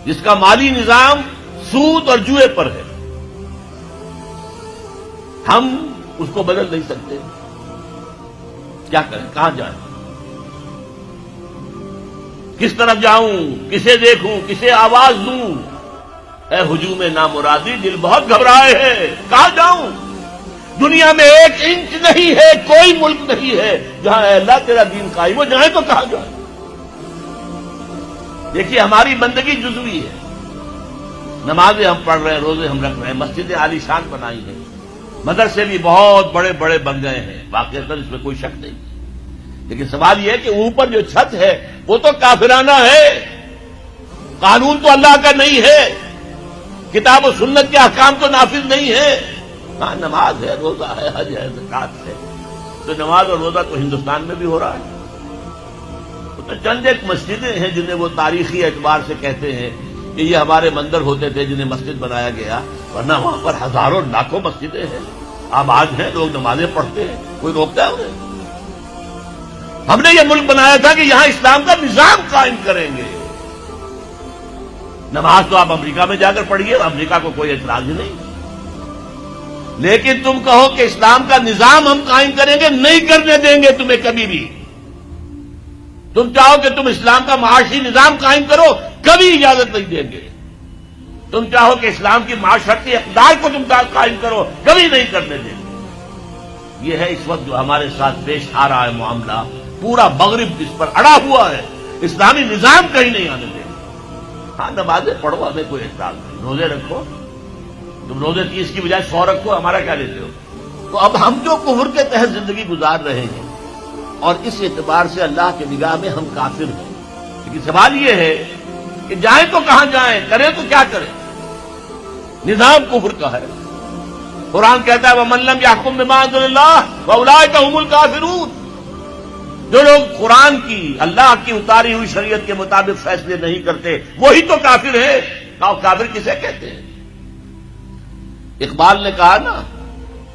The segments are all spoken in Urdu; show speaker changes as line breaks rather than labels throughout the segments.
جس کا مالی نظام سود اور جوئے پر ہے، ہم اس کو بدل نہیں سکتے. کیا کریں؟ کہاں جائیں؟ کس طرف جاؤں؟ کسے دیکھوں؟ کسے آواز دوں؟ اے ہجوم نامرادی، دل بہت گھبرائے ہے. کہاں جاؤں؟ دنیا میں 1 انچ نہیں ہے، کوئی ملک نہیں ہے جہاں اے اللہ تیرا دین قائم ہو جائے تو کہاں جائیں؟ دیکھیے ہماری بندگی جزوی ہے. نمازیں ہم پڑھ رہے ہیں، روزے ہم رکھ رہے ہیں، مسجدیں عالی شان بنائی ہیں، مدرسے بھی بہت بڑے بڑے بن گئے ہیں، واقعتاً اس میں کوئی شک نہیں. لیکن سوال یہ ہے کہ اوپر جو چھت ہے وہ تو کافرانہ ہے، قانون تو اللہ کا نہیں ہے، کتاب و سنت کے احکام تو نافذ نہیں ہے. ہاں نماز ہے، روزہ ہے، حج ہے، زکات ہے. تو نماز اور روزہ تو ہندوستان میں بھی ہو رہا ہے. تو چند ایک مسجدیں ہیں جنہیں وہ تاریخی اعتبار سے کہتے ہیں کہ یہ ہمارے مندر ہوتے تھے جنہیں مسجد بنایا گیا، ورنہ وہاں پر ہزاروں لاکھوں مسجدیں ہیں، آباد ہیں، لوگ نمازیں پڑھتے ہیں، کوئی روکتا ہے انہیں؟ ہم نے یہ ملک بنایا تھا کہ یہاں اسلام کا نظام قائم کریں گے. نماز تو آپ امریکہ میں جا کر پڑھیے، امریکہ کو کوئی اعتراض ہی نہیں. لیکن تم کہو کہ اسلام کا نظام ہم قائم کریں گے، نہیں کرنے دیں گے تمہیں کبھی بھی. تم چاہو کہ تم اسلام کا معاشی نظام قائم کرو، کبھی اجازت نہیں دیں گے. تم چاہو کہ اسلام کی معاشرتی اقدار کو تم قائم کرو، کبھی نہیں کرنے دیں گے. یہ ہے اس وقت جو ہمارے ساتھ پیش آ رہا ہے معاملہ. پورا مغرب اس پر اڑا ہوا ہے، اسلامی نظام کہیں نہیں آنے دیں گے. ہاں نمازیں پڑھو، ہمیں کوئی اعتراض نہیں، روزے رکھو، تم روزے 30 کی بجائے 100 رکھو، ہمارا کیا لیتے ہو؟ تو اب ہم جو کفر کے تحت زندگی گزار رہے ہیں اور اس اعتبار سے اللہ کی نگاہ میں ہم کافر ہیں. لیکن سوال یہ ہے کہ جائیں تو کہاں جائیں، کریں تو کیا کریں؟ نظام کفر کا ہے. قرآن کہتا ہے وَمَن لَّمْ يَحْكُم بِمَا أَنزَلَ اللَّهُ فَأُولَٰئِكَ هُمُ الْكَافِرُونَ. جو لوگ قرآن کی، اللہ کی اتاری ہوئی شریعت کے مطابق فیصلے نہیں کرتے وہی تو کافر ہے. کافر کسے کہتے ہیں؟ اقبال نے کہا نا،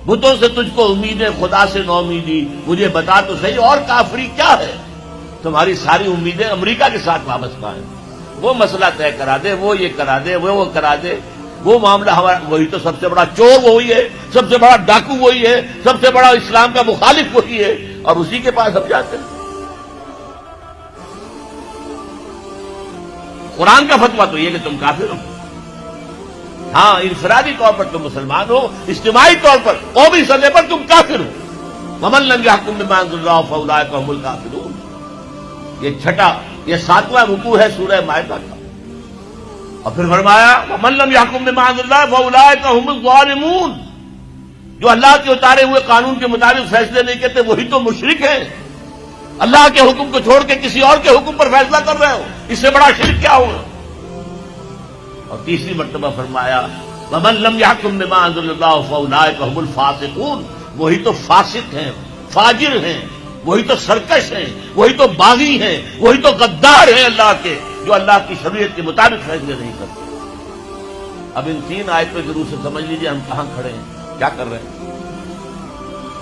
بتوں سے تجھ کو امید ہے، خدا سے نو امیدی، مجھے بتا تو صحیح اور کافری کیا ہے؟ تمہاری ساری امیدیں امریکہ کے ساتھ وابستہ ہیں. وہ مسئلہ طے کرا دے، وہ یہ کرا دے، وہ کرا دے. وہ معاملہ ہمارا، وہی تو سب سے بڑا چور وہی ہے، سب سے بڑا ڈاکو وہی ہے، سب سے بڑا اسلام کا مخالف وہی ہے، اور اسی کے پاس ہم جاتے ہیں. قرآن کا فتویٰ تو یہ کہ تم کافر ہو. ہاں انفرادی طور پر تم مسلمان ہو، اجتماعی طور پر قومی سطح پر تم کافر ہو. وَمَن لَّمْ يَحْكُم بِمَا أَنزَلَ اللَّهُ فَأُولَٰئِكَ هُمُ الْكَافِرُونَ. یہ 7واں رکوع ہے سورہ مائدہ کا. اور پھر فرمایا وَمَن لَّمْ يَحْكُم بِمَا أَنزَلَ اللَّهُ فَأُولَٰئِكَ هُمُ الظَّالِمُونَ. جو اللہ کے اتارے ہوئے قانون کے مطابق فیصلے نہیں کرتے وہی تو مشرک ہیں. اللہ کے حکم کو چھوڑ کے کسی اور کے حکم پر فیصلہ کر رہے ہو، اس سے بڑا شرک کیا ہوگا؟ اور تیسری مرتبہ فرمایا وَمَن لَّمْ يَحْكُم بِمَا أَنزَلَ اللَّهُ فَأُولَٰئِكَ هُمُ الْفَاسِقُونَ. وہی تو فاسق ہیں، فاجر ہیں، وہی تو سرکش ہیں، وہی تو باغی ہیں، وہی تو غدار ہیں اللہ کے، جو اللہ کی شریعت کے مطابق فیصلے نہیں کرتے. اب ان 3 آیتوں کے ضرور سے سمجھ لیجیے ہم کہاں کھڑے ہیں، کیا کر رہے ہیں.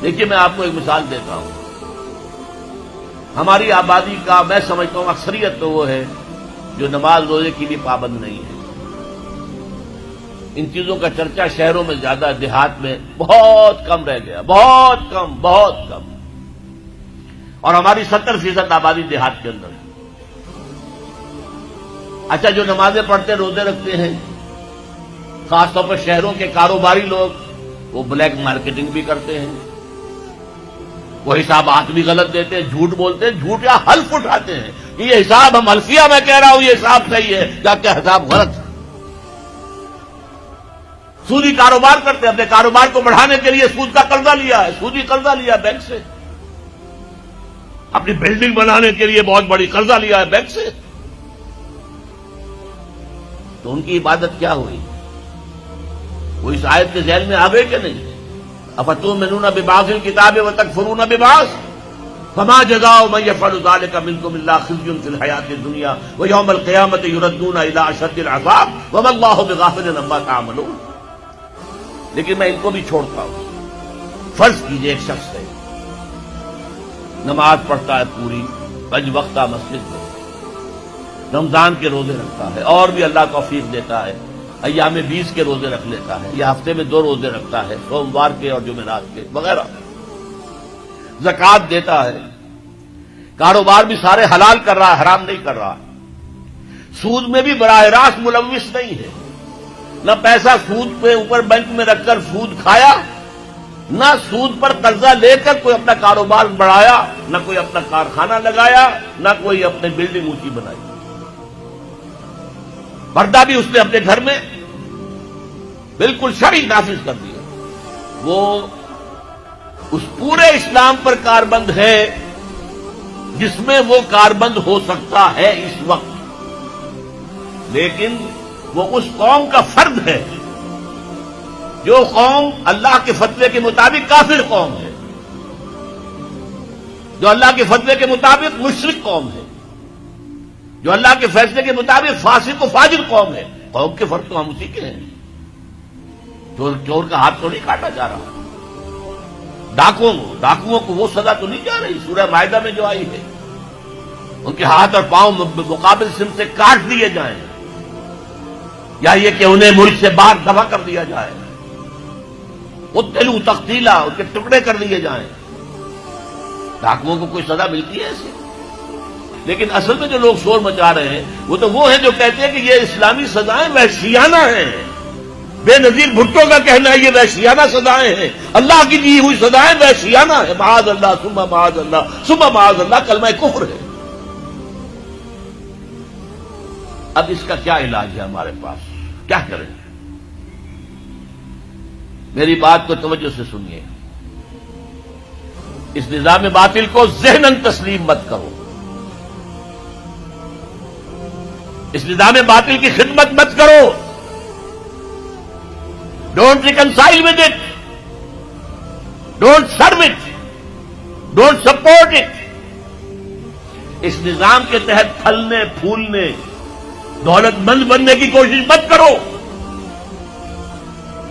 دیکھیے میں آپ کو ایک مثال دیتا ہوں. ہماری آبادی کا میں سمجھتا ہوں اکثریت تو وہ ہے جو نماز روزے کی بھی پابند نہیں ہے. ان چیزوں کا چرچا شہروں میں زیادہ، دیہات میں بہت کم رہ گیا، بہت کم، بہت کم. اور ہماری 70% آبادی دیہات کے اندر ہے. اچھا جو نمازیں پڑھتے روزے رکھتے ہیں، خاص طور پر شہروں کے کاروباری لوگ، وہ بلیک مارکیٹنگ بھی کرتے ہیں، وہ حسابات بھی غلط دیتے ہیں، جھوٹ بولتے ہیں، جھوٹ یا حلف اٹھاتے ہیں کہ یہ حساب ہم حلفیہ میں کہہ رہا ہوں یہ حساب صحیح ہے، جبکہ حساب غلط ہے. سودی کاروبار کرتے ہیں، اپنے کاروبار کو بڑھانے کے لیے سود کا قرضہ لیا ہے، سودی قرضہ لیا بینک سے، اپنی بلڈنگ بنانے کے لیے بہت بڑی قرضہ لیا ہے بینک سے. تو ان کی عبادت کیا ہوئی؟ وہ اس آیت کے ذہن میں آ گئے کہ نہیں؟ افتؤمنون ببعض الکتاب وتکفرون ببعض فما جزاء من يفعل ذلك منكم الا خزي في الحياة الدنيا ويوم القيامة يردون الى اشد العذاب وما الله بغافل عما تعملون. لیکن میں ان کو بھی چھوڑتا ہوں. فرض کیجئے ایک شخص ہے، نماز پڑھتا ہے پوری 5 وقتہ مسجد میں، رمضان کے روزے رکھتا ہے، اور بھی اللہ توفیق دیتا ہے، ایام 20 کے روزے رکھ لیتا ہے، یا ہفتے میں 2 روزے رکھتا ہے، سوموار کے اور جمعرات کے وغیرہ، زکوٰۃ دیتا ہے، کاروبار بھی سارے حلال کر رہا ہے، حرام نہیں کر رہا، سود میں بھی براہ راست ملوث نہیں ہے، نہ پیسہ سود پہ اوپر بینک میں رکھ کر سود کھایا، نہ سود پر قرضہ لے کر کوئی اپنا کاروبار بڑھایا، نہ کوئی اپنا کارخانہ لگایا، نہ کوئی اپنی بلڈنگ اونچی بنائی، پردہ بھی اس نے اپنے گھر میں بالکل شرعی نافذ کر دیا، وہ اس پورے اسلام پر کاربند ہے جس میں وہ کاربند ہو سکتا ہے اس وقت، لیکن وہ اس قوم کا فرد ہے جو قوم اللہ کے فتوے کے مطابق کافر قوم ہے، جو اللہ کے فتوے کے مطابق مشرک قوم ہے، جو اللہ کے فیصلے کے مطابق فاسق و فاجر قوم ہے۔ قوم کے فرد تو ہم اسی کے ہیں، چور کا ہاتھ تو نہیں کاٹا جا رہا، ڈاکوؤں کو وہ سزا تو نہیں جا رہی سورہ مائدہ میں جو آئی ہے، ان کے ہاتھ اور پاؤں مقابل سم سے کاٹ دیے جائیں، یا یہ کہ انہیں ملک سے باہر دفع کر دیا جائے، قتلوا تقتیلا، ان کے ٹکڑے کر دیے جائیں۔ ڈاکوؤں کو کوئی سزا ملتی ہے ایسے؟ لیکن اصل میں جو لوگ شور مچا رہے ہیں وہ ہیں جو کہتے ہیں کہ یہ اسلامی سزائیں وحشیانہ ہیں، بے نظیر بھٹو کا کہنا ہے یہ وحشیانہ سزائیں ہیں، اللہ کی دی ہوئی سزائیں وحشیانہ ہیں، معاذ اللہ ثم معاذ اللہ ثم معاذ اللہ، کلمہ کفر ہے۔ اب اس کا کیا علاج ہے ہمارے پاس؟ کیا کریں؟ میری بات کو توجہ سے سنیے، اس نظام باطل کو ذہناً تسلیم مت کرو، اس نظام باطل کی خدمت مت کرو، don't reconcile with it, don't serve it, don't support it, اس نظام کے تحت پھلنے پھولنے دولت مند بننے کی کوشش مت کرو،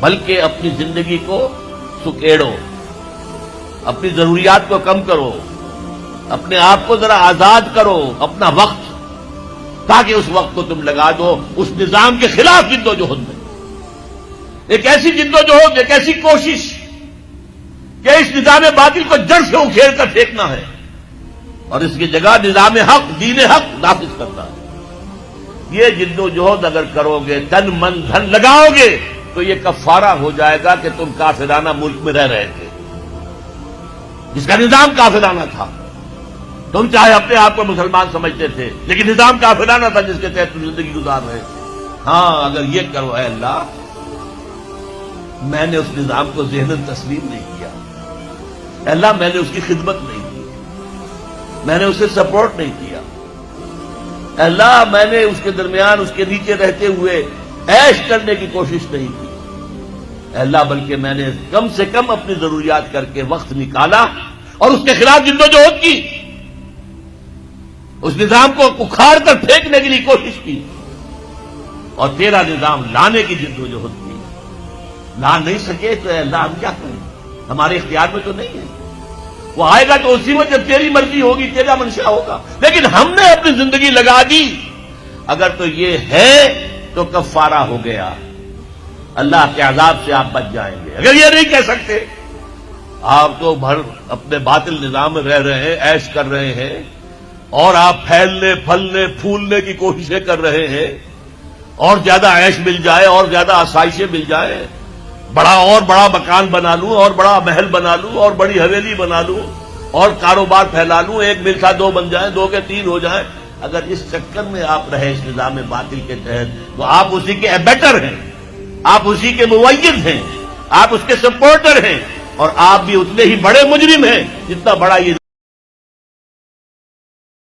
بلکہ اپنی زندگی کو سکیڑو، اپنی ضروریات کو کم کرو، اپنے آپ کو ذرا آزاد کرو، اپنا وقت، تاکہ اس وقت کو تم لگا دو اس نظام کے خلاف جدوجہد میں، ایک ایسی جدوجہد، ایک ایسی کوشش کہ اس نظام باطل کو جڑ سے اکھیڑ کر پھینکنا ہے اور اس کی جگہ نظام حق، دین حق نافذ کرنا ہے۔ یہ جدوجہد اگر کرو گے، تن من دھن لگاؤ گے، تو یہ کفارہ ہو جائے گا کہ تم کافرانہ ملک میں رہ رہے تھے، جس کا نظام کافرانہ تھا۔ تم چاہے اپنے آپ کو مسلمان سمجھتے تھے، لیکن نظام کافرانہ تھا جس کے تحت تم زندگی گزار رہے تھے۔ ہاں، اگر یہ کرو، اے اللہ میں نے اس نظام کو ذہناً تسلیم نہیں کیا، اے اللہ میں نے اس کی خدمت نہیں کی، میں نے اسے سپورٹ نہیں کیا، اے اللہ میں نے اس کے درمیان اس کے نیچے رہتے ہوئے عیش کرنے کی کوشش نہیں کی، اے اللہ بلکہ میں نے کم سے کم اپنی ضروریات کر کے وقت نکالا اور اس کے خلاف جدوجہد کی، اس نظام کو اکھاڑ کر پھینکنے کے لیے کوشش کی، اور تیرا نظام لانے کی جدوجہد کی۔ لا نہیں سکے تو اے اللہ ہم کیا کریں؟ ہمارے اختیار میں تو نہیں ہے، وہ آئے گا تو اسی وقت جب تیری مرضی ہوگی، تیرا منشا ہوگا، لیکن ہم نے اپنی زندگی لگا دی۔ اگر تو یہ ہے تو کفارہ ہو گیا، اللہ کے عذاب سے آپ بچ جائیں گے۔ اگر یہ نہیں کہہ سکتے، آپ تو بھر اپنے باطل نظام میں رہ رہے ہیں، عیش کر رہے ہیں، اور آپ پھیلنے پھلنے پھولنے کی کوششیں کر رہے ہیں، اور زیادہ عیش مل جائے، اور زیادہ آسائشیں مل جائے، بڑا مکان بنا لوں، اور بڑا محل بنا لوں، اور بڑی حویلی بنا لوں، اور کاروبار پھیلا لوں، ایک مل کا 2 بن جائیں، 2 کے 3 ہو جائیں۔ اگر اس چکر میں آپ رہے اس نظام باطل کے تحت، تو آپ اسی کے ایبیٹر ہیں، آپ اسی کے مؤید ہیں، آپ اس کے سپورٹر ہیں، اور آپ بھی اتنے ہی بڑے مجرم ہیں جتنا بڑا یہ